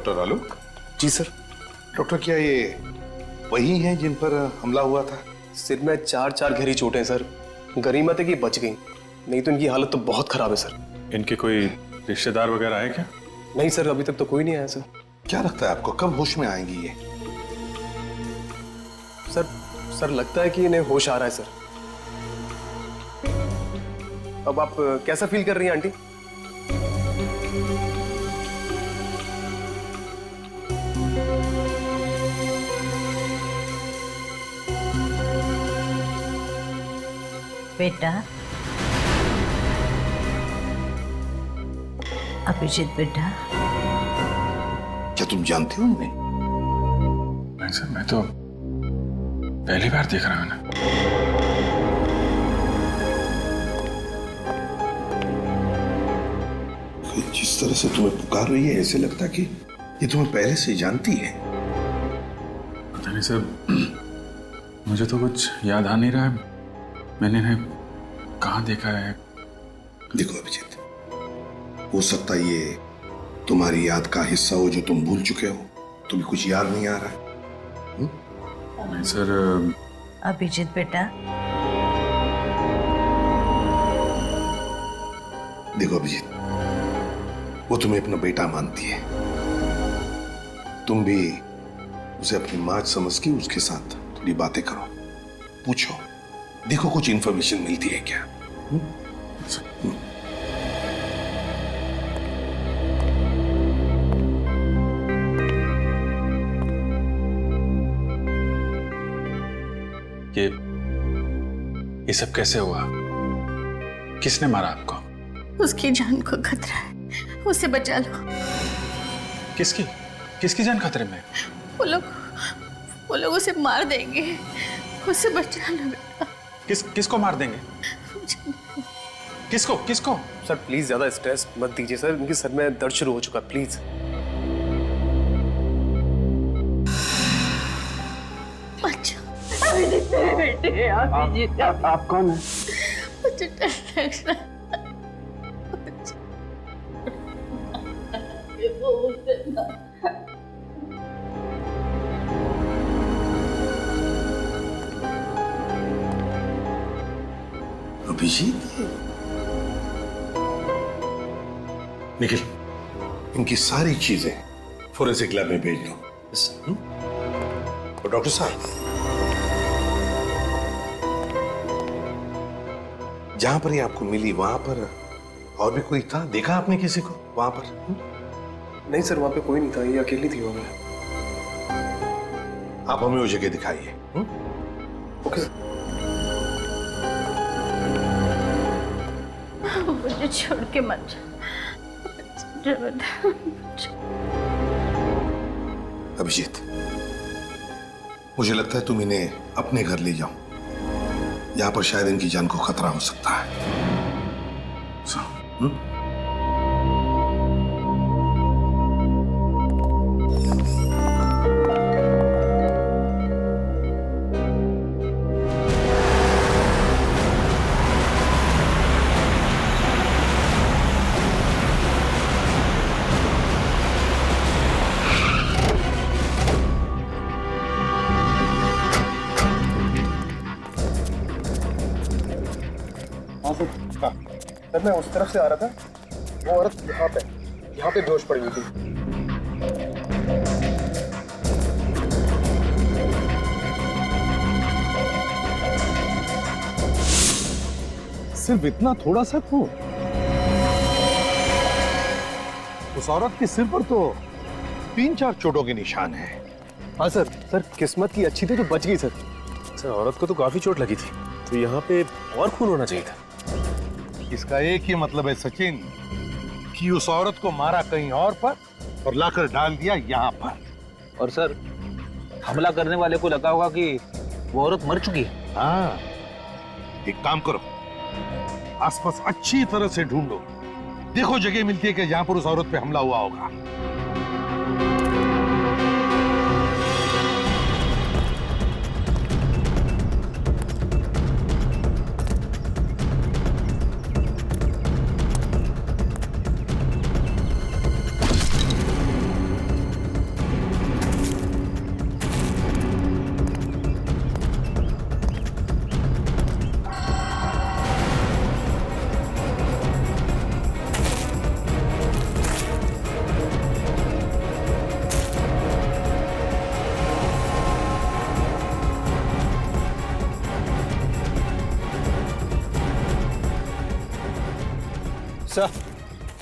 Doctor आलोक। जी sir. Doctor, क्या ये वही हैं जिन पर हमला हुआ था? सिर में 4 गहरी चोटें सर। गनीमत है कि बच गई, नहीं तो इनकी हालत तो बहुत खराब है सर। इनके कोई रिश्तेदार वगैरह है क्या? नहीं सर, अभी तक तो कोई नहीं आया सर। क्या लगता है आपको कब होश में आएंगी ये? सर लगता है कि इन्हें होश आ रहा है सर। अब आप कैसा फील कर रही हैं आंटी? बेटा, अभिजीत बेटा, क्या तुम जानते हो उन्हें? नहीं सर, मैं तो पहली बार देख रहा हूं ना। जिस तरह से तुम्हें पुकार रही है ऐसे लगता है कि ये तुम्हें पहले से जानती है। पता नहीं सर, मुझे तो कुछ याद आ नहीं रहा है। मैंने इन्हें कहाँ देखा है? देखो अभिजीत, हो सकता है ये तुम्हारी याद का हिस्सा हो जो तुम भूल चुके हो। तुम्हें कुछ याद नहीं आ रहा है? नहीं सर। अभिजीत बेटा, देखो अभिजीत, वो तुम्हें अपना बेटा मानती है। तुम भी उसे अपनी माँ समझ के उसके साथ थोड़ी बातें करो, पूछो, देखो कुछ इंफॉर्मेशन मिलती है क्या। ये सब कैसे हुआ? किसने मारा आपको? उसकी जान को खतरा है, उसे बचा लो। किसकी किसकी जान खतरे में? वो लोग उसे मार देंगे, उसे बचा लो बेटा। किसको मार देंगे? किसको? सर प्लीज ज्यादा स्ट्रेस मत दीजिए सर, इनके सर में दर्द शुरू हो चुका है, प्लीज। बेटे, आप कौन है? मुझे डर लग रहा अभिजीत, निखिल, इनकी सारी चीजें फोरेंसिक लैब में भेज दो। और डॉक्टर साहब, जहां पर ये आपको मिली वहां पर और भी कोई था? देखा आपने किसी को वहां पर? नहीं सर, वहां पे कोई नहीं था, ये अकेली थी वहां में। आप हमें वो जगह दिखाइए। Okay sir. मुझे छोड़ के मत जाओ। अभिजीत, मुझे लगता है तुम इन्हें अपने घर ले जाओ, यहां पर शायद इनकी जान को खतरा हो सकता है। सर मैं उस तरफ से आ रहा था, वो औरत यहाँ पे बेहोश पड़ी हुई थी। सिर्फ इतना थोड़ा सा खून? उस औरत के सिर पर तो 3-4 चोटों के निशान हैं। हाँ सर किस्मत की अच्छी थी तो बच गई सर औरत को तो काफी चोट लगी थी, तो यहाँ पे और खून होना चाहिए था। इसका एक ही मतलब है सचिन, कि उस औरत को मारा कहीं और पर और लाकर डाल दिया यहाँ पर। और सर, हमला करने वाले को लगा होगा कि वो औरत मर चुकी है। हाँ, एक काम करो, आसपास अच्छी तरह से ढूंढो, देखो जगह मिलती है कि जहां पर उस औरत पे हमला हुआ होगा। सर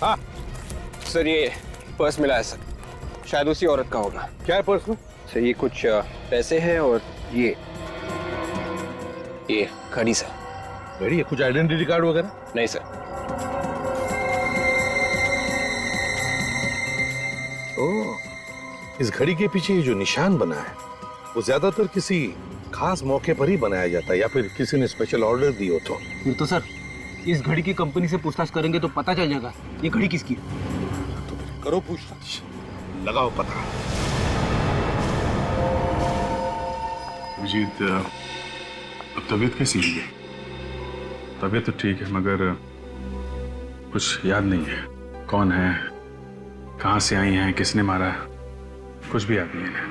हाँ सर ये पर्स मिला है सर, शायद उसी औरत का होगा। क्या है पर्स में? सर ये कुछ पैसे हैं और ये घड़ी सर। घड़ी है? कुछ आइडेंटिटी कार्ड वगैरह? नहीं सर। ओह, इस घड़ी के पीछे ये जो निशान बना है वो ज्यादातर किसी खास मौके पर ही बनाया जाता है या फिर किसी ने स्पेशल ऑर्डर दी हो तो। फिर तो सर इस घड़ी की कंपनी से पूछताछ करेंगे तो पता चल जाएगा ये घड़ी किसकी है। तो फिर करो पूछताछ, लगाओ पता। अभिजीत, अब तबीयत कैसी है? तबीयत तो ठीक है मगर कुछ याद नहीं है। कौन है, कहाँ से आई हैं, किसने मारा, कुछ भी याद नहीं है।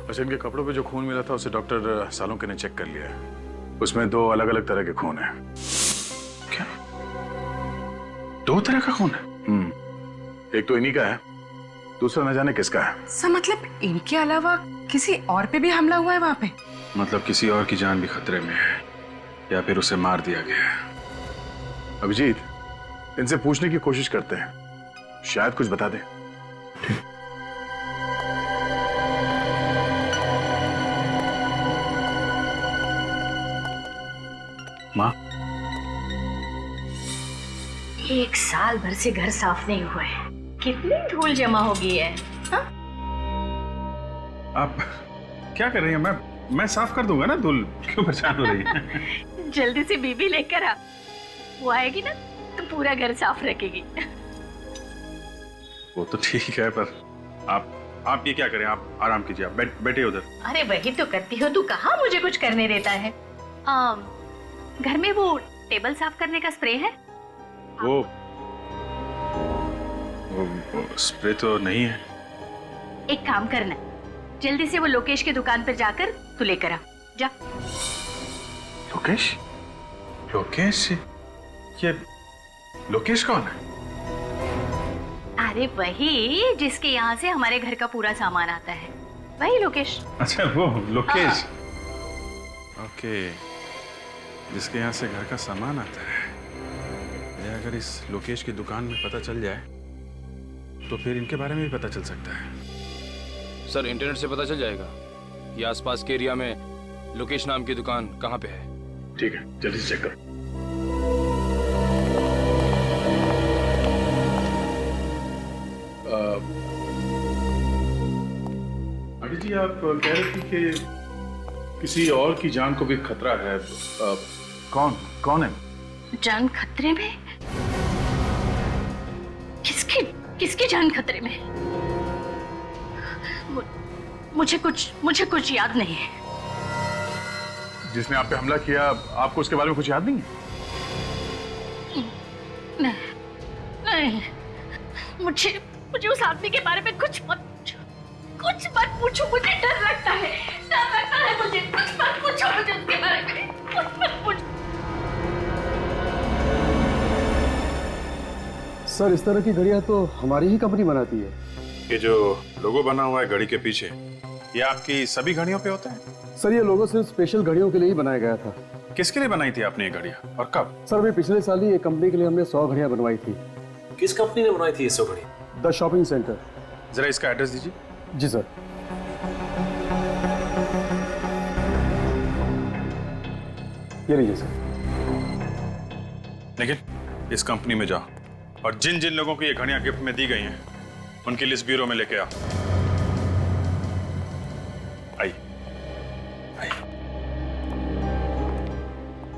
अच्छा, इनके कपड़ों पे जो खून मिला था उसे डॉक्टर सालोंके ने चेक कर लिया है। उसमें 2 अलग-अलग तरह के खून है। क्या? 2 तरह का खून है? एक तो इन्हीं का है, दूसरा न जाने किसका है। सर मतलब इनके अलावा किसी और पे भी हमला हुआ है वहाँ पे? मतलब किसी और की जान भी खतरे में है या फिर उसे मार दिया गया है। अभिजीत, इनसे पूछने की कोशिश करते हैं, शायद कुछ बता दे। माँ, 1 साल भर से घर साफ नहीं हुआ है, कितनी धूल जमा हो गई है। हाँ? आप क्या कर रही हैं? मैं साफ कर दूंगा ना, धूल क्यों परेशान हो रही है? जल्दी से बीबी लेकर आ, वो आएगी ना तो पूरा घर साफ रखेगी। वो तो ठीक है पर आप ये क्या करें, आप आराम कीजिए, आप बैठे उधर। अरे वही तो करती हो, तू कहाँ मुझे कुछ करने देता है। घर में वो टेबल साफ करने का स्प्रे है? वो स्प्रे तो नहीं है। एक काम करना, जल्दी से वो लोकेश की दुकान पर जाकर तू लेकर आ जा। लोकेश? लोकेश? ये लोकेश कौन है? अरे वही जिसके यहाँ से हमारे घर का पूरा सामान आता है, वही लोकेश। अच्छा वो लोकेश। ओके, जिसके यहाँ से घर का सामान आता है। ये अगर इस लोकेश की दुकान में पता चल जाए तो फिर इनके बारे में भी पता चल सकता है। सर इंटरनेट से पता चल जाएगा कि आसपास के एरिया में लोकेश नाम की दुकान कहाँ पे है। ठीक है, जल्दी से चेक करो। आंटी जी, आप कह रहे थे कि किसी और की जान को भी खतरा है। कौन है? जान खतरे में? किसकी जान खतरे में? मुझे कुछ याद नहीं है। जिसने आप पे हमला किया, आपको उसके बारे में कुछ याद नहीं है? नहीं, मुझे उस आदमी के बारे में कुछ मत पूछो, मुझे डर लगता है मुझे। कुछ मत पूछो मुझे उसके बारे में, कुछ मत पूछो। सर इस तरह की घड़ियां तो हमारी ही कंपनी बनाती है। ये जो लोगो बना हुआ है घड़ी के पीछे, ये आपकी सभी घड़ियों पे होता है? सर ये लोगो सिर्फ स्पेशल घड़ियों के लिए ही बनाया गया था। किसके लिए बनाई थी आपने ये घड़ियां और कब? सर अभी पिछले साल ही एक कंपनी के लिए हमने 100 घड़ियां बनवाई थी। किस कंपनी ने बनाई थी ये 100 घड़ी? The shopping centre. जरा इसका एड्रेस दीजिए। जी सर। ये लीजिए सर। लेकिन इस कंपनी में जाओ और जिन जिन लोगों को ये घड़ियां गिफ्ट में दी गई हैं उनकी लिस्ट ब्यूरो में लेके आओ। आई।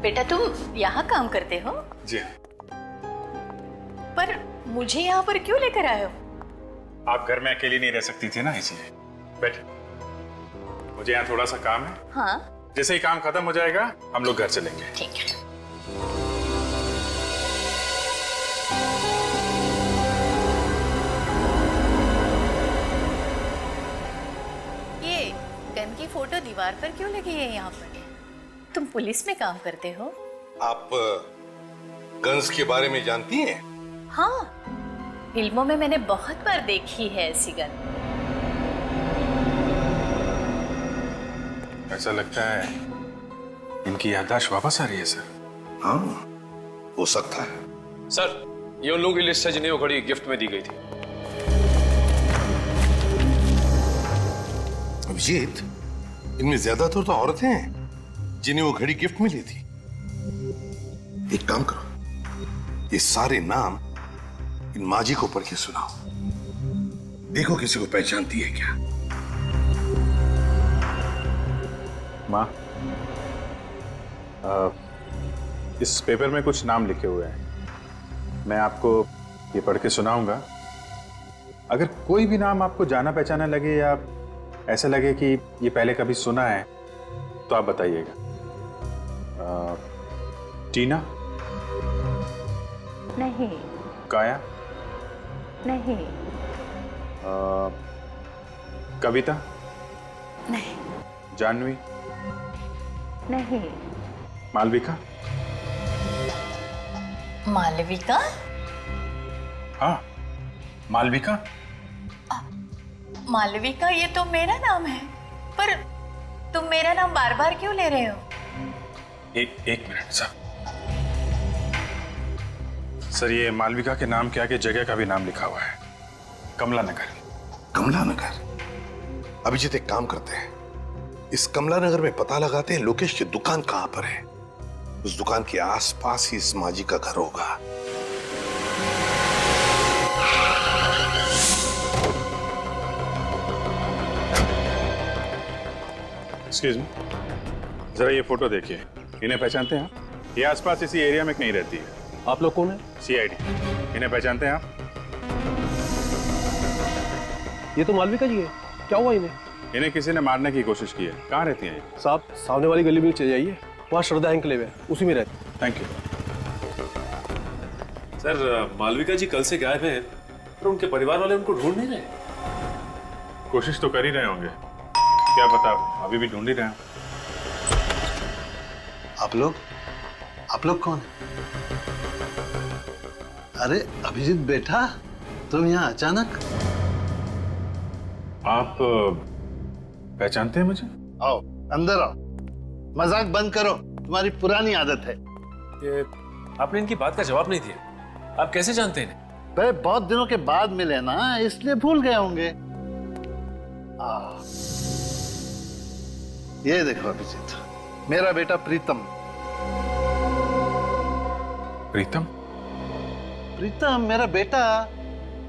बेटा तुम यहाँ काम करते हो? जी हाँ। पर मुझे यहाँ पर क्यों लेकर आए हो? आप घर में अकेली नहीं रह सकती थी ना, इसलिए। बैठे, मुझे यहाँ थोड़ा सा काम है। हाँ, जैसे ही काम खत्म हो जाएगा हम लोग घर चलेंगे। ठीक है। ये गन की फोटो दीवार पर क्यों लगी है यहाँ पर? तुम पुलिस में काम करते हो? आप गन्स के बारे में जानती हैं? हाँ, फिल्मों में मैंने बहुत बार देखी है ऐसी गन। ऐसा लगता है इनकी याददाश्त वापस आ रही है सर। हाँ, हो सकता है। सर, ये उन लोगों की लिस्ट है जिन्हें वो घड़ी गिफ्ट में दी गई थी। अभिजीत, इनमें ज्यादातर तो औरतें हैं जिन्हें वो घड़ी गिफ्ट मिली थी। एक काम करो, ये सारे नाम इन माजी को पढ़ के सुनाओ, देखो किसी को पहचानती है क्या। माँ, इस पेपर में कुछ नाम लिखे हुए हैं, मैं आपको ये पढ़ के सुनाऊंगा। अगर कोई भी नाम आपको जाना पहचाना लगे या ऐसा लगे कि ये पहले कभी सुना है तो आप बताइएगा। टीना? नहीं। काया? नहीं। कविता? नहीं। जानवी? नहीं। मालविका? मालविका? हाँ, मालविका। मालविका, ये तो मेरा नाम है, पर तुम मेरा नाम बार बार क्यों ले रहे हो? एक मिनट सर, ये मालविका के नाम के आगे जगह का भी नाम लिखा हुआ है, कमला नगर। कमला नगर? अभिजीत, एक काम करते हैं, इस कमला नगर में पता लगाते हैं लोकेश की दुकान कहां पर है। उस दुकान के आसपास ही इस माजी का घर होगा। एक्सक्यूज मी, जरा ये फोटो देखिए, इन्हें पहचानते हैं आप? ये आसपास इसी एरिया में कहीं रहती है। आप लोग कौन है? सीआईडी। इन्हें पहचानते हैं आप? ये तो मालविका जी है। क्या हुआ इन्हें? इन्हें किसी ने मारने की कोशिश की है। कहाँ रहती हैं ये? साहब, सामने वाली गली में चले जाइए, वहाँ श्रद्धा एंक्लेव है, उसी में रहती। Thank you. सर, मालविका जी कल से गायब हैं, पर उनके परिवार वाले उनको ढूंढ नहीं रहे। कोशिश तो कर ही रहे होंगे, क्या पता अभी भी ढूंढ ही रहे हैं। आप लोग कौन है? अरे अभिजीत बेटा, तुम यहाँ अचानक? आप पहचानते हैं मुझे? आओ अंदर आओ, मजाक बंद करो, तुम्हारी पुरानी आदत है। ये आपने इनकी बात का जवाब नहीं दिया, आप कैसे जानते हैं? भाई बहुत दिनों के बाद मिले ना, इसलिए भूल गए होंगे। ये देखो अभिजीत, मेरा बेटा प्रीतम। प्रीतम? प्रीतम मेरा बेटा,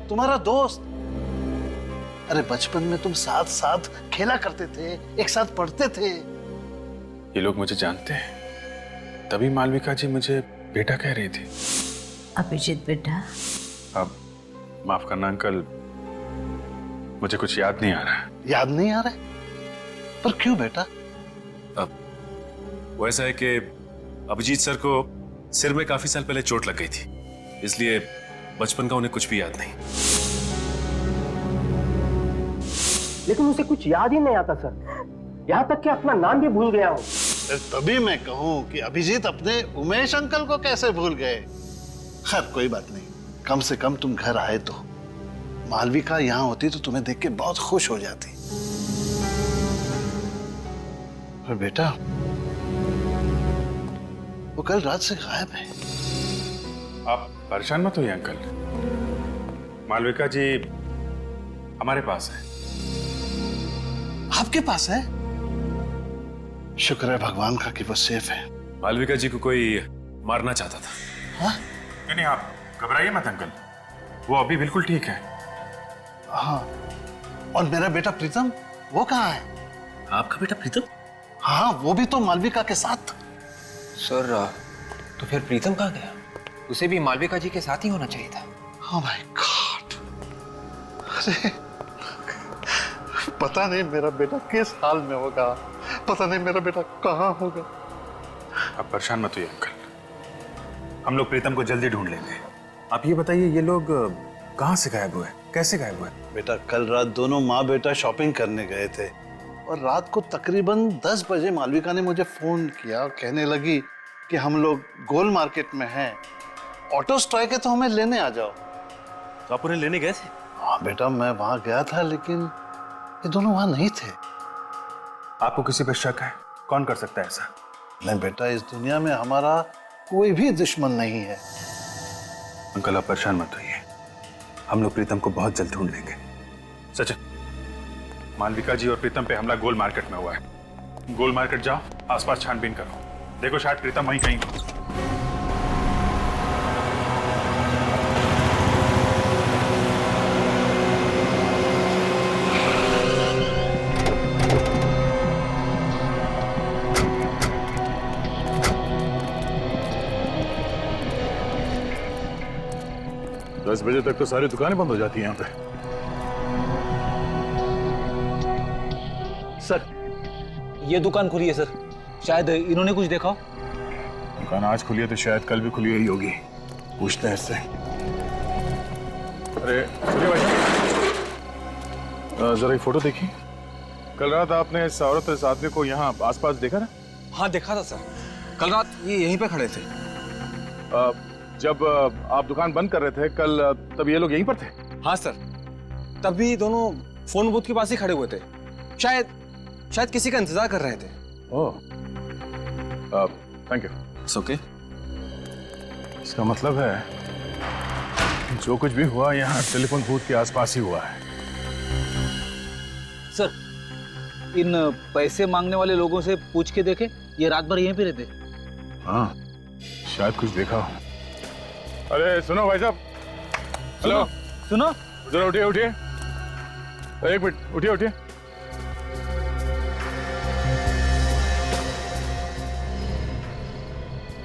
तुम्हारा दोस्त। अरे बचपन में तुम साथ साथ खेला करते थे, एक साथ पढ़ते थे। ये लोग मुझे जानते हैं, तभी मालविका जी मुझे बेटा कह रही थी। अभिजीत बेटा, अब माफ करना अंकल, मुझे कुछ याद नहीं आ रहा। याद नहीं आ रहा? पर क्यों बेटा? वो ऐसा है कि अभिजीत सर को सिर में काफी साल पहले चोट लग गई थी, इसलिए बचपन का उन्हें कुछ भी याद नहीं। लेकिन उसे कुछ याद ही नहीं आता सर, यहाँ तक कि अपना नाम भी भूल गया हूँ। तभी मैं कहूँ कि अभिजीत अपने उमेश अंकल को कैसे भूल गए। खैर कोई बात नहीं, कम से कम तुम घर आए तो। मालविका यहाँ होती तो तुम्हें देख के बहुत खुश हो जाती। पर बेटा, वो कल रात से गायब है। आप परेशान मत होइए अंकल, मालविका जी हमारे पास है। आपके पास है? शुक्र है भगवान का कि वो सेफ है। मालविका जी को कोई मारना चाहता था। हाँ? नहीं, आप घबराइए मत अंकल, वो अभी बिल्कुल ठीक है। हाँ, और मेरा बेटा प्रीतम, वो कहाँ है? आपका बेटा प्रीतम? हाँ, वो भी तो मालविका के साथ। सर, तो फिर प्रीतम कहाँ गया? उसे भी मालविका जी के साथ ही होना चाहिए था। Oh my God! अरे पता नहीं मेरा बेटा किस हाल में होगा, पता नहीं मेरा बेटा कहाँ होगा। आप परेशान मत होइए अंकल, हम लोग प्रीतम को जल्दी ढूंढ लेंगे। आप ये बताइए, ये लोग कहाँ से गायब हुए, कैसे गायब हुए? बेटा कल रात दोनों माँ बेटा शॉपिंग करने गए थे और रात को तकरीबन 10 बजे मालविका ने मुझे फोन किया और कहने लगी कि हम लोग गोल मार्केट में हैं, ऑटो स्ट्राइक है तो हमें लेने आ जाओ। तो आप उन्हें लेने गए थे? हाँ बेटा, मैं वहां गया था, लेकिन ये दोनों वहां नहीं थे। आपको किसी पर शक है? कौन कर सकता है ऐसा? नहीं बेटा, इस दुनिया में हमारा कोई भी दुश्मन नहीं है। अंकल आप परेशान मत होइए, हम लोग प्रीतम को बहुत जल्द ढूंढ लेंगे। सचिन, मालविका जी और प्रीतम पे हमला गोल मार्केट में हुआ है। गोल मार्केट जाओ, आसपास छानबीन करो, देखो शायद प्रीतम वहीं कहीं हो। दस बजे तक तो सारी दुकानें बंद हो जाती हैं यहाँ पे। सर, ये दुकान खुली है सर, शायद इन्होंने कुछ देखा हो। दुकान आज खुली है तो शायद कल भी खुली ही होगी, पूछते हैं इससे। अरे सुनिए भाई साहब, जरा ये फोटो देखिए। कल रात आपने इस औरत इस आदमी को यहाँ आसपास देखा ना? हाँ देखा था सर, कल रात ये यहीं पे खड़े थे। जब आप दुकान बंद कर रहे थे कल, तब ये लोग यहीं पर थे? हाँ सर, तब भी दोनों फोन बूथ के पास ही खड़े हुए थे, शायद किसी का इंतजार कर रहे थे। ओह, थैंक यू। It's okay. इसका मतलब है जो कुछ भी हुआ यहाँ टेलीफोन बूथ के आसपास ही हुआ है। सर, इन पैसे मांगने वाले लोगों से पूछ के देखे, ये रात भर यहीं पे रहते। हाँ, शायद कुछ देखा हो। अरे सुनो भाई साहब, हेलो, सुनो, जरा उठिए उठिए, एक मिनट, उठिए उठिए।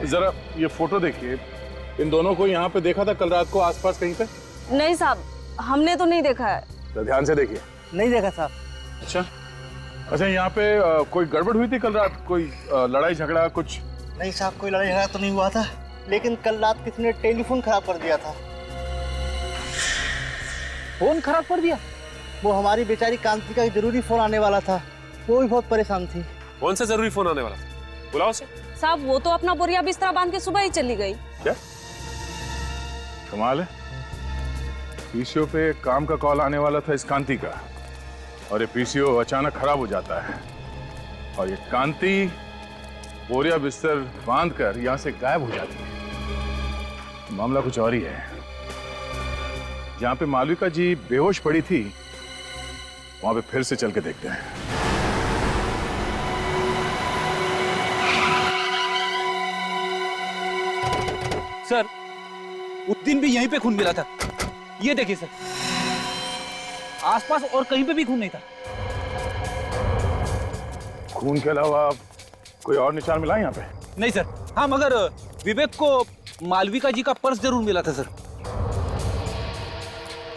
जरा ये फोटो देखिए, इन दोनों को यहाँ पे देखा था कल रात को आसपास कहीं पे? नहीं साहब, हमने तो नहीं देखा है। तो ध्यान से देखिए। नहीं देखा साहब। अच्छा, यहाँ पे कोई गड़बड़ हुई थी कल रात? कोई लड़ाई झगड़ा कुछ? नहीं साहब, कोई लड़ाई झगड़ा तो नहीं हुआ था, लेकिन कल रात किसी ने टेलीफोन खराब कर दिया था। फोन खराब कर दिया? वो हमारी बेचारी कांति का जरूरी फोन आने वाला था, वो भी बहुत परेशान थी। कौन सा जरूरी फोन आने वाला था? बुलाओ उसे। साहब वो तो अपना बोरिया बिस्तरा बांध के सुबह ही चली गई। क्या कमाल है, पीसीओ पे काम का कॉल आने वाला था इस कांति का, और ये पीसीओ अचानक खराब हो जाता है, और ये कांति बोरिया बिस्तर बांधकर यहां से गायब हो जाती है। मामला कुछ और ही है। जहां पे मालविका जी बेहोश पड़ी थी, वहां पे फिर से चल के देखते हैं। सर, उस दिन भी यहीं पे खून मिला था, ये देखिए सर, आसपास और कहीं पे भी खून नहीं था। खून के अलावा कोई और निशान मिला यहाँ पे? नहीं सर। हाँ, मगर विवेक को मालविका जी का पर्स जरूर मिला था सर।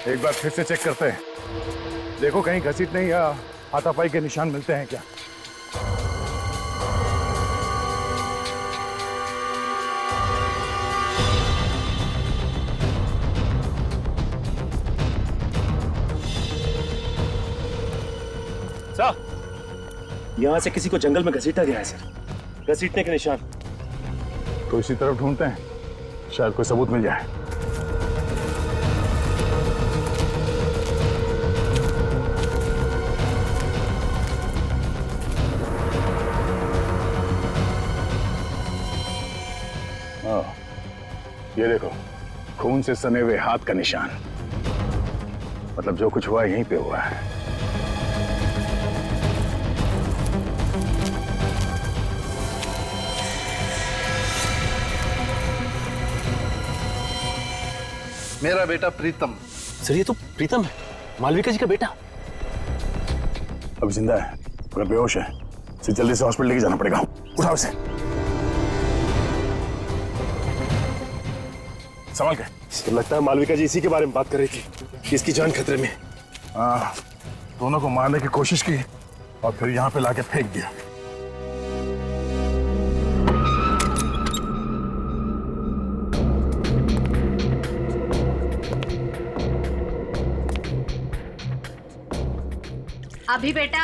एक बार फिर से चेक करते हैं, देखो कहीं घसीटने या हाथापाई के निशान मिलते हैं क्या। सर, यहाँ से किसी को जंगल में घसीटा गया है सर, घसीटने के निशान। तो इसी तरफ ढूंढते हैं, शायद कोई सबूत मिल जाए। हाँ, ये देखो, खून से सने हुए हाथ का निशान, मतलब जो कुछ हुआ यहीं पे हुआ है। मेरा बेटा प्रीतम। सर, ये तो प्रीतम है, मालविका जी का बेटा। अब जिंदा है मगर बेहोश है, इसे जल्दी से हॉस्पिटल लेके जाना पड़ेगा। उठाओ इसे, संभाल के। तो लगता है मालविका जी इसी के बारे में बात कर रही थी कि इसकी जान खतरे में। हाँ, दोनों को मारने की कोशिश की और फिर यहाँ पे लाके फेंक दिया। अभी बेटा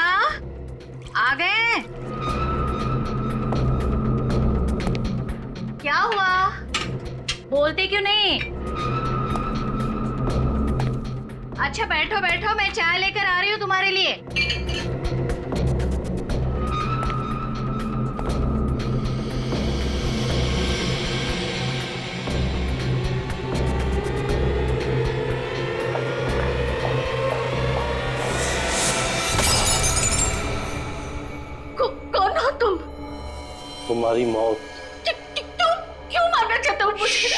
आ गए? क्या हुआ, बोलते क्यों नहीं? अच्छा बैठो बैठो, मैं चाय लेकर आ रही हूँ तुम्हारे लिए। तुम्हारी मौत। क्यों मारना चाहते हो मुझे?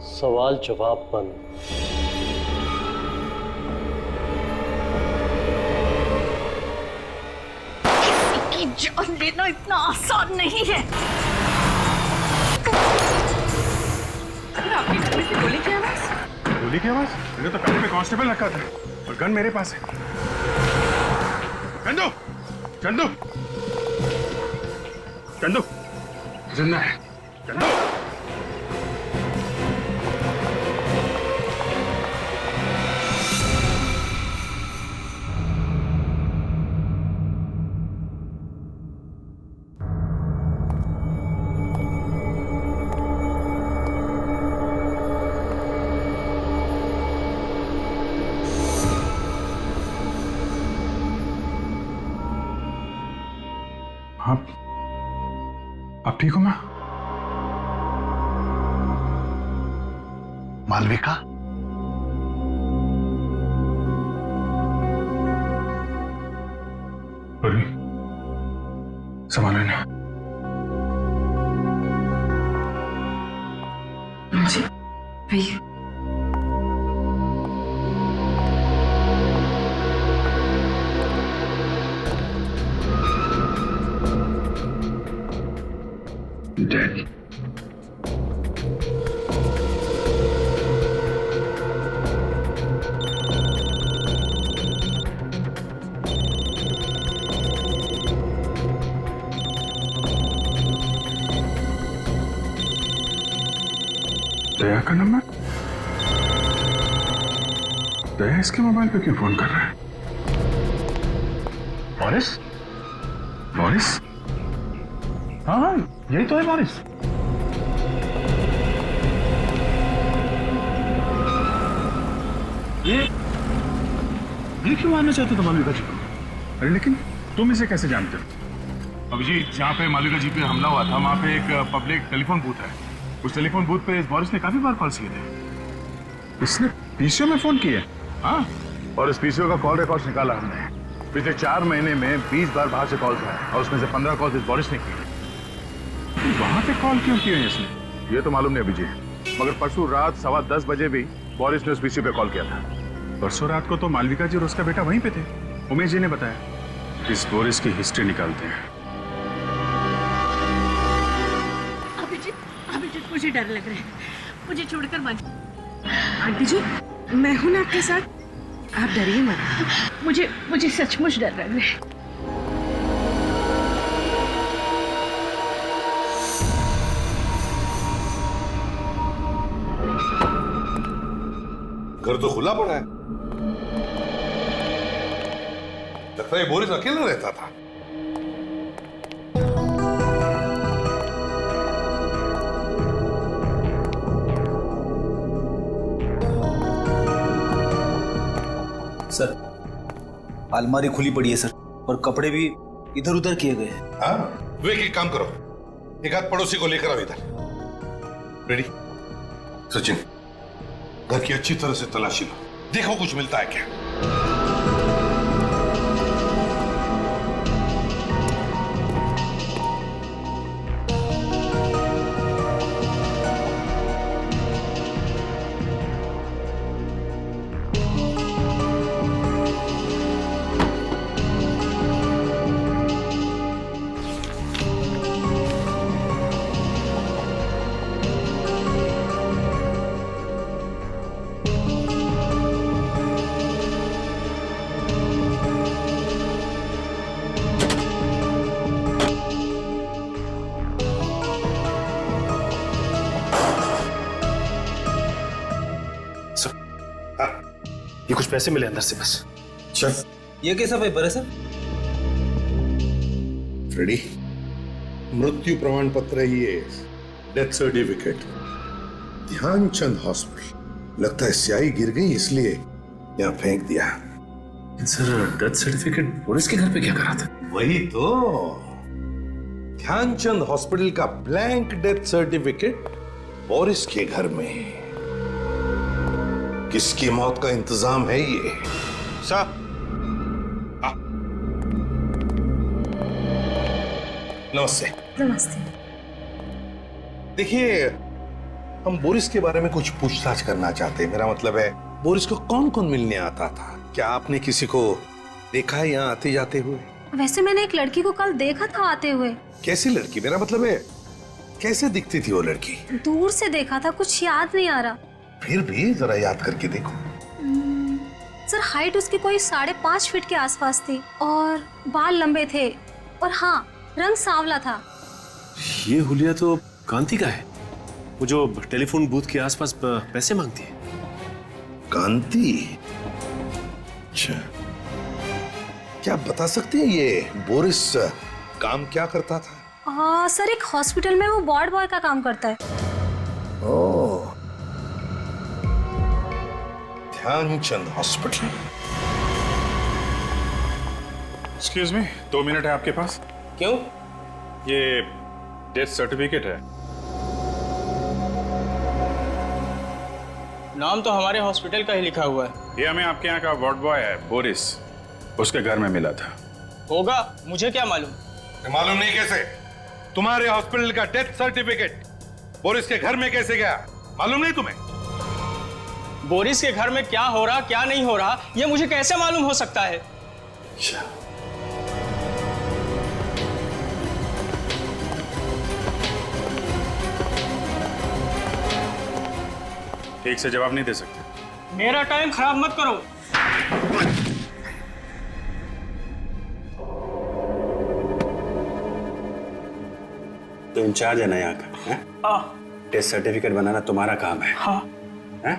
सवाल जवाब बंद। किसी की जान लेना इतना आसान नहीं है। आपके घर में से गोली की आवाज? गोली की आवाज? मैंने तो पहले पे कांस्टेबल रखा था और गन मेरे पास है। चंदू, चंदू, चंदू, जिंदा है। चंदू, आप ठीक हो माँ? मालविका, संभालो ना। जी भैया। Dead. दया का नंबर? दया इसके मोबाइल पे क्यों फोन कर रहा है? मॉरिस? मॉरिस? हाँ, यही तो है मॉरिस। ये क्यों मारना चाहते हो मालविका जी को? अरे लेकिन तुम इसे कैसे जानते हो? अभिजीत, जहाँ पे मालविका जी पे हमला हुआ था वहाँ पे एक पब्लिक टेलीफोन बूथ है। उस टेलीफोन बूथ पे इस बॉरिस ने काफी बार कॉल किए थे। इसने पीसीओ में फोन किया? हाँ, और इस पीसीओ का कॉल रिकॉर्ड निकाला हमने। पिछले 4 महीने में 20 बार बाहर से कॉल किया और उसमें से 15 कॉल इस बॉरिस ने किए। वहां पे कॉल क्यों किए हैं इसने? ये तो मालूम नहीं अभिजीत, मगर परसों रात 10:15 बजे भी बॉरिस ने उस पीसीओ पे कॉल किया था। परसों रात को तो मालविका जी और उसका बेटा वहीं पे थे, उमेश जी ने बताया। इस बोरिस की हिस्ट्री निकालते हैं। अभिजीत, मुझे डर लग रहा है, मुझे छोड़कर मत। आंटी जी, मैं हूं ना आपके साथ, आप डरिए मत। मुझे सचमुच डर लग रहा है। घर तो खुला पड़ा है, लगता है बोरिस अकेला रहता था। सर, अलमारी खुली पड़ी है सर, और कपड़े भी इधर उधर किए गए हैं। हाँ, वे एक काम करो, एक आध पड़ोसी को लेकर आओ इधर। रेडी? सचिन, घर की अच्छी तरह से तलाशी लो, देखो कुछ मिलता है क्या। ये कुछ पैसे मिले अंदर से बस। चल, ये कैसा पेपर है सर? रेडी? मृत्यु प्रमाण पत्र है ये, डेथ सर्टिफिकेट, ध्यानचंद हॉस्पिटल। लगता है स्याही गिर गई इसलिए यहाँ फेंक दिया। सर, डेथ सर्टिफिकेट बोरिस के घर पे क्या करा था? वही तो, ध्यानचंद हॉस्पिटल का ब्लैंक डेथ सर्टिफिकेट बोरिस के घर में। किसकी मौत का इंतजाम है ये? साहब, नमस्ते। नमस्ते। देखिए, हम बोरिस के बारे में कुछ पूछताछ करना चाहते हैं। मेरा मतलब है, बोरिस को कौन कौन मिलने आता था? क्या आपने किसी को देखा है यहाँ आते जाते हुए? वैसे मैंने एक लड़की को कल देखा था आते हुए। कैसी लड़की? मेरा मतलब है, कैसे दिखती थी वो लड़की? दूर से देखा था, कुछ याद नहीं आ रहा। फिर भी जरा याद करके देखो। सर, हाइट उसकी कोई 5.5 फीट के आसपास थी और बाल लंबे थे और हाँ, रंग सांवला था। ये हुलिया तो कांति का है, वो जो टेलीफोन बूथ के आसपास पैसे मांगती है। कांति? अच्छा, क्या आप बता सकते हैं ये बोरिस काम क्या करता था? सर, एक हॉस्पिटल में वो वार्ड बॉय का काम करता है। ओह, Dhyanchand hospital. Excuse me, 2 minute है आपके पास? क्यों? ये डेथ सर्टिफिकेट है। नाम तो हमारे हॉस्पिटल का ही लिखा हुआ है। ये हमें आपके यहाँ का वार्ड बॉय है बोरिस, उसके घर में मिला था। होगा, मुझे क्या मालूम? मालूम नहीं कैसे? तुम्हारे हॉस्पिटल का डेथ सर्टिफिकेट बोरिस के घर में कैसे गया? मालूम नहीं तुम्हें? बोरिस के घर में क्या हो रहा क्या नहीं हो रहा, ये मुझे कैसे मालूम हो सकता है? ठीक से जवाब नहीं दे सकते। मेरा टाइम खराब मत करो। तो इंचार्ज है ना यहाँ का, है? टेस्ट सर्टिफिकेट बनाना तुम्हारा काम है। हाँ। है?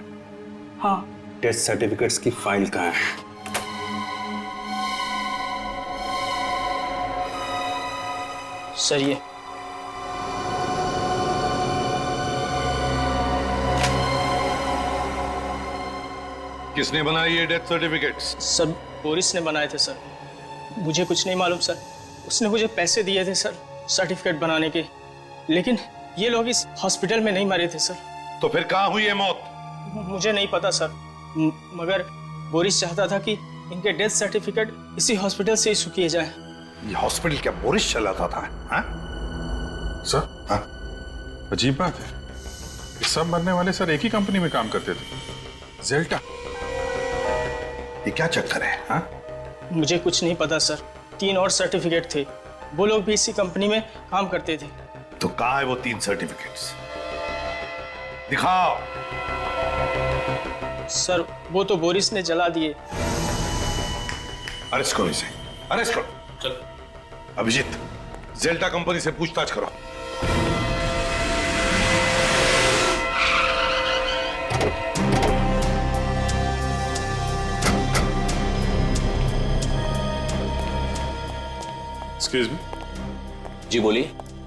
हाँ। टेस्ट सर्टिफिकेट्स की फाइल कहाँ है? सर, ये किसने बनाई ये डेथ सर्टिफिकेट्स? सर, बोरिस ने बनाए थे सर। मुझे कुछ नहीं मालूम सर। उसने मुझे पैसे दिए थे सर सर्टिफिकेट बनाने के, लेकिन ये लोग इस हॉस्पिटल में नहीं मरे थे सर। तो फिर कहाँ हुई है मौत? मुझे नहीं पता सर, मगर बोरिस चाहता था कि इनके डेथ सर्टिफिकेट इसी हॉस्पिटल से इशू किए जाए। ये हॉस्पिटल क्या बोरिस चलाता था? हाँ? सर, हाँ? अजीब बात है, ये सब मरने वाले सर एक ही कंपनी में काम करते थे, जेल्टा। ये क्या चक्कर है? हाँ? मुझे कुछ नहीं पता सर। 3 और सर्टिफिकेट थे, वो लोग भी इसी कंपनी में काम करते थे। तो कहाँ है वो 3 सर्टिफिकेट्स? दिखाओ। सर, वो तो बोरिस ने जला दिए। अरेस्ट करो इसे, अरेस्ट करो। चलो। अभिजीत, जेल्टा कंपनी से पूछताछ करो। Excuse me. जी बोलिए।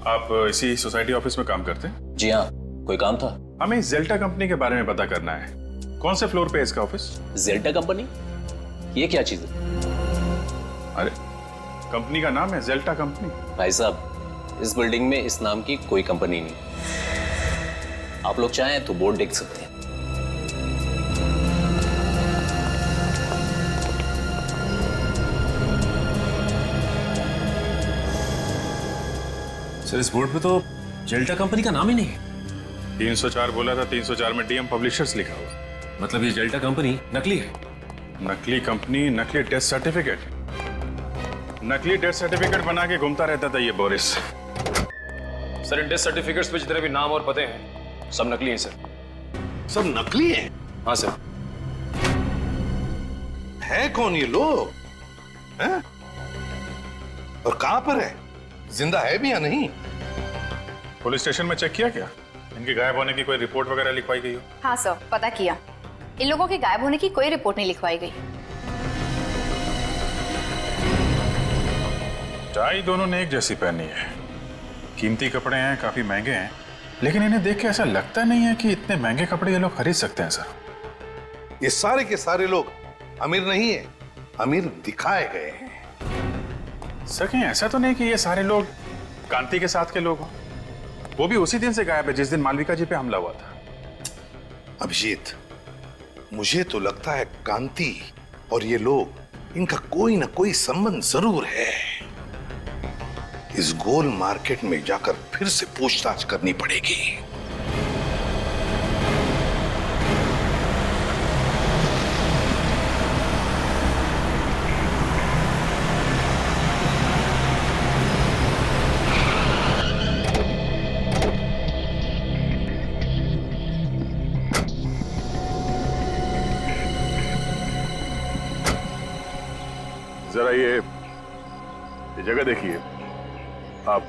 आप इसी सोसाइटी ऑफिस में काम करते हैं? जी हाँ, कोई काम था? हमें इस जेल्टा कंपनी के बारे में पता करना है। कौन से फ्लोर पे है इसका ऑफिस? जेल्टा कंपनी? ये क्या चीज है? अरे, कंपनी का नाम है जेल्टा कंपनी। भाई साहब, इस बिल्डिंग में इस नाम की कोई कंपनी नहीं। आप लोग चाहें तो बोर्ड देख सकते हैं। सर, इस बोर्ड पे तो जेल्टा कंपनी का नाम ही नहीं है। 304 बोला था, 304 में डीएम पब्लिशर्स लिखा हुआ। मतलब ये जेल्टा कंपनी नकली है? नकली कंपनी, नकली डेथ सर्टिफिकेट। नकली डेथ सर्टिफिकेट बना के घूमता रहता था ये Boris. Sir, in death certificates पे जितने भी नाम और पते हैं सब नकली हैं सर। सब नकली हैं? हाँ सर। है कौन ये लोग? हैं? और कहां पर है? जिंदा है भी या नहीं? पुलिस स्टेशन में चेक किया क्या? इनके गायब होने की कोई रिपोर्ट वगैरह लिखवाई गई हो? हाँ सर, पता किया। इन लोगों के गायब होने की कोई रिपोर्ट नहीं लिखवाई गई। टाई दोनों ने एक जैसी पहनी है। कीमती कपड़े हैं, काफी महंगे हैं, लेकिन इन्हें देख के ऐसा लगता नहीं है कि इतने महंगे कपड़े ये लोग खरीद सकते हैं सर। ये सारे के सारे लोग अमीर नहीं है, अमीर दिखाए गए हैं। सर, कहीं ऐसा तो नहीं कि ये सारे लोग कांति के साथ के लोग हों? वो भी उसी दिन से गायब है जिस दिन मालविका जी पे हमला हुआ था। अभिजीत, मुझे तो लगता है कांति और ये लोग, इनका कोई ना कोई संबंध जरूर है। इस गोल मार्केट में जाकर फिर से पूछताछ करनी पड़ेगी। जरा ये जगह देखिए, आप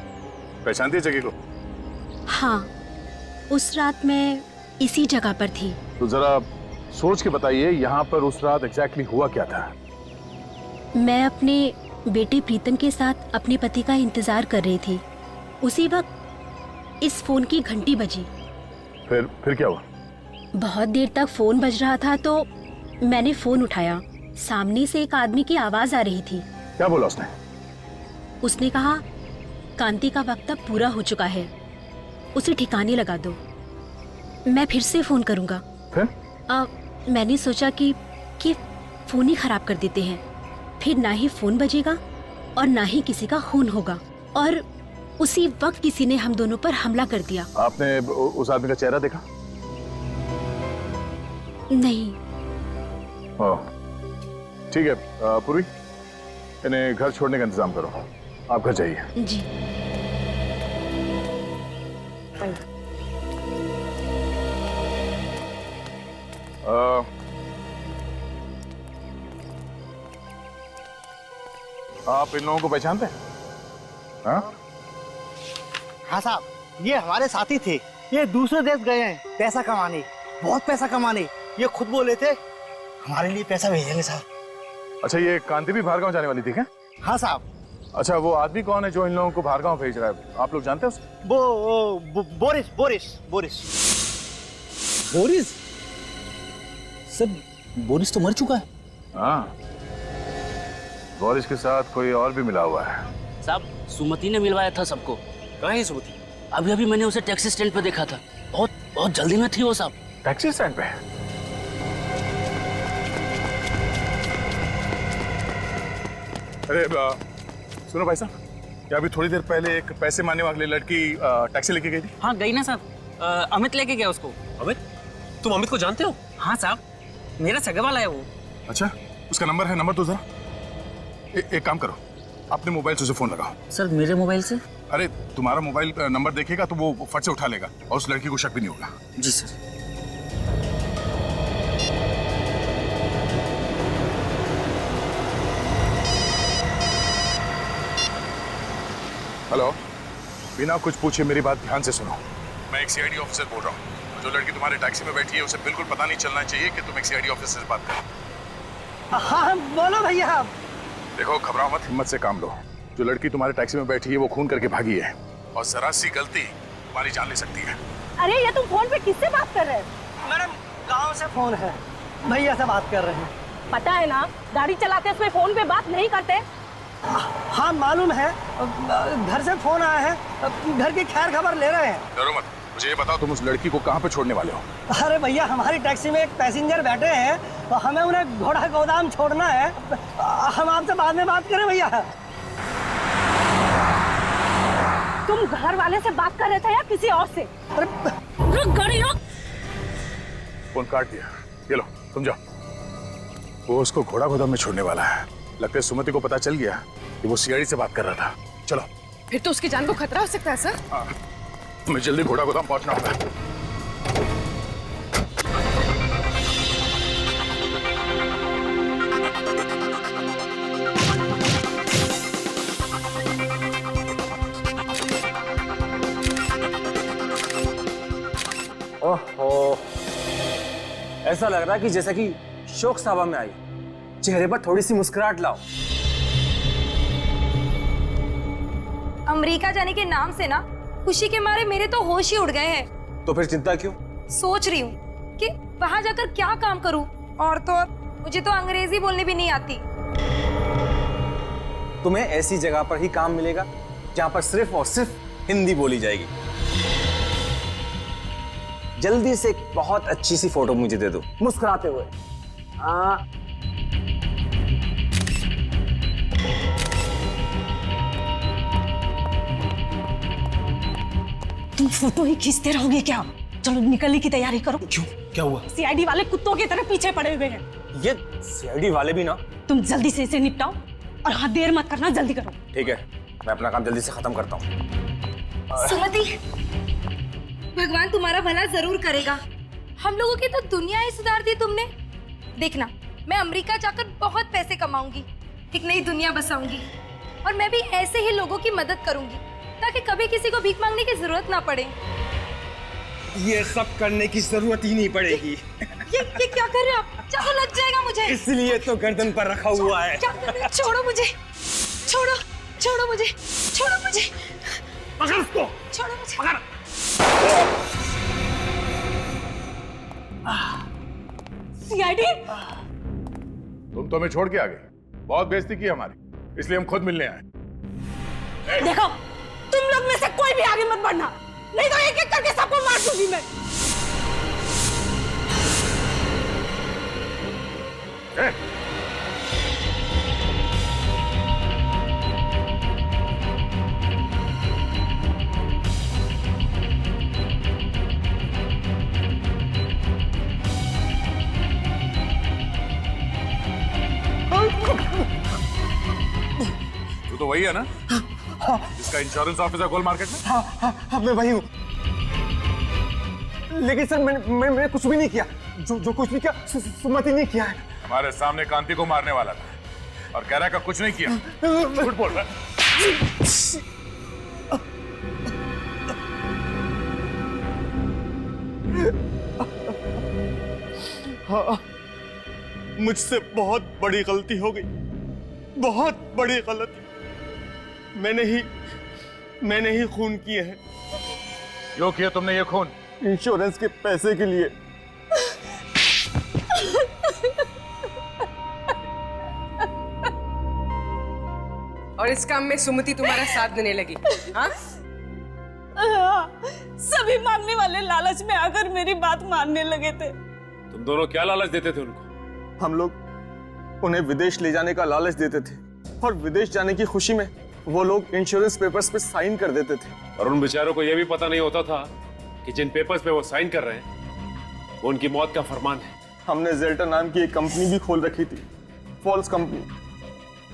पहचानती है जगह को? हाँ, उस रात मैं इसी जगह पर थी। तो जरा सोच के बताइए, यहाँ पर उस रात एग्जैक्टली हुआ क्या था? मैं अपने बेटे प्रीतम के साथ अपने पति का इंतजार कर रही थी। उसी वक्त इस फोन की घंटी बजी। फिर क्या हुआ? बहुत देर तक फोन बज रहा था तो मैंने फोन उठाया। सामने से एक आदमी की आवाज आ रही थी। क्या बोला उसने? उसने कहा, कांति का वक्त अब पूरा हो चुका है, उसे ठिकाने लगा दो। मैं फिर से फोन करूंगा। फिर? मैंने सोचा कि फोन ही खराब कर देते हैं, फिर ना ही फोन बजेगा और ना ही किसी का खून होगा। और उसी वक्त किसी ने हम दोनों पर हमला कर दिया। आपने उस आदमी का चेहरा देखा? नहीं। ठीक है पूर्वी, इन्हें घर छोड़ने का इंतजाम करो। आप घर जाइए। जी। आप इन लोगों को पहचानते हैं? हाँ साहब, ये हमारे साथी थे। ये दूसरे देश गए हैं पैसा कमाने, बहुत पैसा कमाने। ये खुद बोले थे हमारे लिए पैसा भेजेंगे साहब। अच्छा, ये कांति भी भार गांव जाने वाली थी क्या? हाँ साहब। अच्छा, वो आदमी कौन है जो इन लोगों को भार गांव भेज रहा है? आप लोग जानते हैं उसको? वो Boris Boris Boris Boris? Sir, Boris तो मर चुका है। हाँ, बोरिस के साथ कोई और भी मिला हुआ है। साहब, सुमति ने मिलवाया था सबको। कहाँ है सुमति? अभी अभी मैंने उसे टैक्सी स्टैंड पे देखा था। बहुत जल्दी में थी वो साहब। टैक्सी स्टैंड पे? अरे सुनो भाई साहब, क्या अभी थोड़ी देर पहले एक पैसे मांगने वाली लड़की टैक्सी लेके गई थी? हाँ गई ना साहब, अमित लेके गया उसको। अमित? तुम अमित को जानते हो? हाँ साहब, मेरा सगा वाला है वो। अच्छा, उसका नंबर है? नंबर दो जरा। एक काम करो, अपने मोबाइल से उसे फोन लगाओ। सर, मेरे मोबाइल से? अरे तुम्हारा मोबाइल नंबर देखेगा तो वो फट से उठा लेगा और उस लड़की को शक भी नहीं होगा। जी सर। हेलो, बिना कुछ पूछे मेरी बात ध्यान से सुनो। मैं एक सीआईडी ऑफिसर बोल रहा हूँ। जो लड़की तुम्हारे टैक्सी में बैठी है उसे बिल्कुल पता नहीं चलना चाहिए कि तुम एक सीआईडी ऑफिसर से बात कर रहे हो। हाँ बोलो भैया। देखो, घबराओ मत, हिम्मत से काम लो। जो लड़की तुम्हारे टैक्सी में बैठी है वो खून करके भागी है और जरा सी गलती तुम्हारी जान ले सकती है। अरे ये तुम फोन पे किससे बात कर रहे हो? मैडम, गांव से फोन है, भैया से बात कर रहे हैं। पता है ना, गाड़ी चलाते समय फोन पे बात नहीं करते। हाँ मालूम है, घर से फोन आया है, घर की खैर खबर ले रहे हैं। डरो मत, मुझे ये बताओ तुम उस लड़की को कहाँ पे छोड़ने वाले हो? अरे भैया, हमारी टैक्सी में एक पैसेंजर बैठे हैं तो हमें उन्हें घोड़ा गोदाम छोड़ना है। हम आपसे बाद में बात करें भैया। तुम घर वाले से बात कर रहे थे या किसी और से? रुक गाड़ी रुक। फोन काट दिया। ये लो, तुम जाओ। वो उसको घोड़ा गोदाम में छोड़ने वाला है। लगता है सुमति को पता चल गया कि वो सीआईडी से बात कर रहा था। चलो। फिर तो उसकी जान को खतरा हो सकता है सर। मैं जल्दी घोड़ा गोदाम पहुंचना होगा। ओहो, ऐसा लग रहा है कि जैसा कि शोक सभा में आई। चेहरे पर थोड़ी सी मुस्कुराहट लाओ। अमेरिका जाने के नाम से ना खुशी के मारे मेरे तो होश ही उड़ गए हैं। तो फिर चिंता क्यों? सोच रही हूँ कि वहां जाकर क्या काम करूँ, और तो और मुझे तो अंग्रेजी बोलनी भी नहीं आती। तुम्हें ऐसी जगह पर ही काम मिलेगा जहां पर सिर्फ और सिर्फ हिंदी बोली जाएगी। जल्दी से एक बहुत अच्छी सी फोटो मुझे दे दो, मुस्कुराते हुए। तुम फोटो ही खींचते रहोगे क्या? चलो निकलने की तैयारी करो। क्यों, क्या हुआ? सीआईडी वाले कुत्तों की तरह पीछे पड़े हुए हैं। ये सीआईडी वाले भी ना। तुम जल्दी से इसे निपटाओ और हाँ, देर मत करना, जल्दी करो। ठीक है, मैं अपना काम जल्दी से खत्म करता हूँ। सुमति, भगवान तुम्हारा भला जरूर करेगा। हम लोगों की तो दुनिया ही सुधार दी तुमने। देखना, मैं अमेरिका जाकर बहुत पैसे कमाऊंगी, एक नई दुनिया बसाऊंगी और मैं भी ऐसे ही लोगों की मदद करूंगी ताकि कभी किसी को भीख मांगने की जरूरत ना पड़े। ये सब करने की जरूरत ही नहीं पड़ेगी। ये क्या कर रहे हो आप? चाकू लग जाएगा मुझे। इसलिए तो गर्दन पर रखा हुआ है। क्या कर रहे हो? छोड़ो मुझे, छोड़ो, छोड़ो मुझे, छोड़ो मुझे, पकड़ उसको, छोड़ो मुझे, पकड़। सीआईडी, तुम तो हमें छोड़ के आ गई, बहुत बेइज्जती की हमारी, इसलिए हम खुद मिलने आए। देखो, तुम लोग में से कोई भी आगे मत बढ़ना, नहीं तो एक एक करके सबको मार दूंगी मैं। तू तो वही है ना जिसका इंश्योरेंस ऑफिसर गोल मार्केट में? हाँ, मैं वही हूँ। लेकिन सर मैंने कुछ भी नहीं किया। जो कुछ भी किया सुमति ने किया है। हमारे सामने कांति को मारने वाला था और कह रहा है कि कुछ नहीं किया। झूठ बोल रहा है। हाँ, मुझसे बहुत बड़ी गलती हो गई, बहुत बड़ी गलती। मैंने ही खून किए हैं। क्यों किया तुमने ये खून? इंश्योरेंस के पैसे के लिए। और इस काम में सुमति तुम्हारा साथ देने लगी, हाँ? सभी मांगने वाले लालच में आकर मेरी बात मानने लगे थे। तुम दोनों क्या लालच देते थे उनको? हम लोग उन्हें विदेश ले जाने का लालच देते थे और विदेश जाने की खुशी में वो लोग इंश्योरेंस पेपर्स पे साइन कर देते थे। और उन बेचारों को यह भी पता नहीं होता था कि जिन पेपर्स पे वो साइन कर रहे हैं वो उनकी मौत का फरमान है। हमने जेल्टर नाम की एक कंपनी भी खोल रखी थी, फॉल्स कंपनी,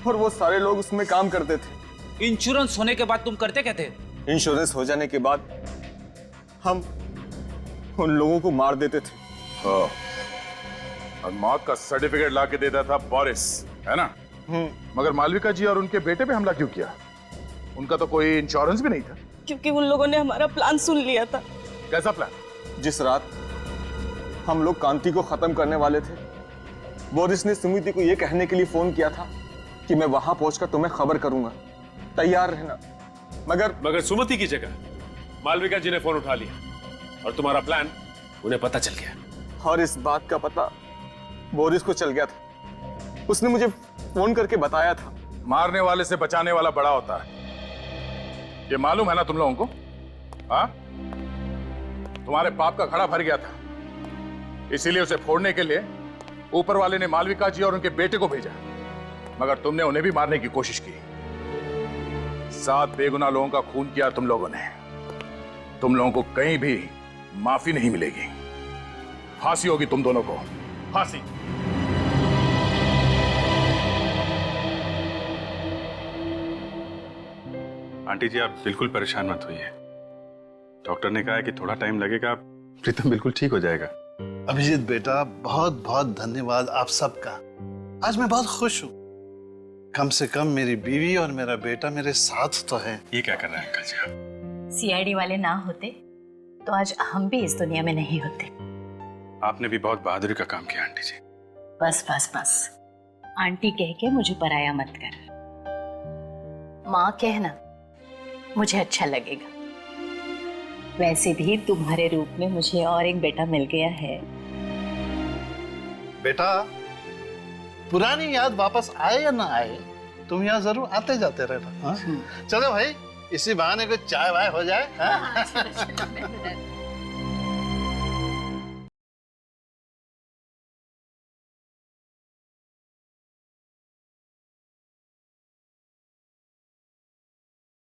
और वो सारे लोग उसमें काम करते थे। इंश्योरेंस होने के बाद तुम करते क्या थे? इंश्योरेंस हो जाने के बाद हम उन लोगों को मार देते थे। हाँ। और मौत का सर्टिफिकेट ला के देता था बोरिस, है ना? मगर मालविका जी और उनके बेटे पे हमला क्यों किया? उनका तो कोई इंश्योरेंस भी नहीं था। क्योंकि उन लोगों ने हमारा प्लान सुन लिया था। कैसा प्लान? जिस रात हम लोग कांति को खत्म करने वाले थे, बोरिस ने सुमिति को यह कहने के लिए फोन किया था कि मैं वहां पहुंचकर तुम्हें खबर करूंगा, तैयार रहना। मगर सुमति की जगह मालविका जी ने फोन उठा लिया और तुम्हारा प्लान उन्हें पता चल गया। और इस बात का पता बोरिस को चल गया था, उसने मुझे फोन करके बताया था। मारने वाले से बचाने वाला बड़ा होता है, ये मालूम है ना तुम लोगों को? हाँ, तुम्हारे पाप का घड़ा भर गया था, इसीलिए उसे फोड़ने के लिए ऊपर वाले ने मालविका जी और उनके बेटे को भेजा, मगर तुमने उन्हें भी मारने की कोशिश की। 7 बेगुनाह लोगों का खून किया तुम लोगों ने। तुम लोगों को कहीं भी माफी नहीं मिलेगी। फांसी होगी तुम दोनों को, फांसी। आंटी जी, आप बिल्कुल परेशान मत होइए। डॉक्टर ने कहा है कि थोड़ा टाइम लगेगा, प्रीतम बिल्कुल ठीक हो जाएगा। अभिजीत बेटा, बहुत बहुत धन्यवाद आप सबका। आज मैं बहुत खुश हूँ। कम से कम मेरी बीवी और मेरा बेटा मेरे साथ तो है। ये क्या कर रहे हैं अंकल जी आप? सीआईडी वाले ना होते तो आज हम भी इस दुनिया में नहीं होते। आपने भी बहुत बहादुरी का काम किया आंटी जी। बस बस बस, आंटी कह के मुझे पराया मत कर। माँ कहना मुझे अच्छा लगेगा। वैसे भी तुम्हारे रूप में मुझे और एक बेटा मिल गया है। बेटा, पुरानी याद वापस आए या ना आए, तुम यहाँ जरूर आते जाते रहना। चलो भाई, इसी बहाने को चाय वाय हो जाए।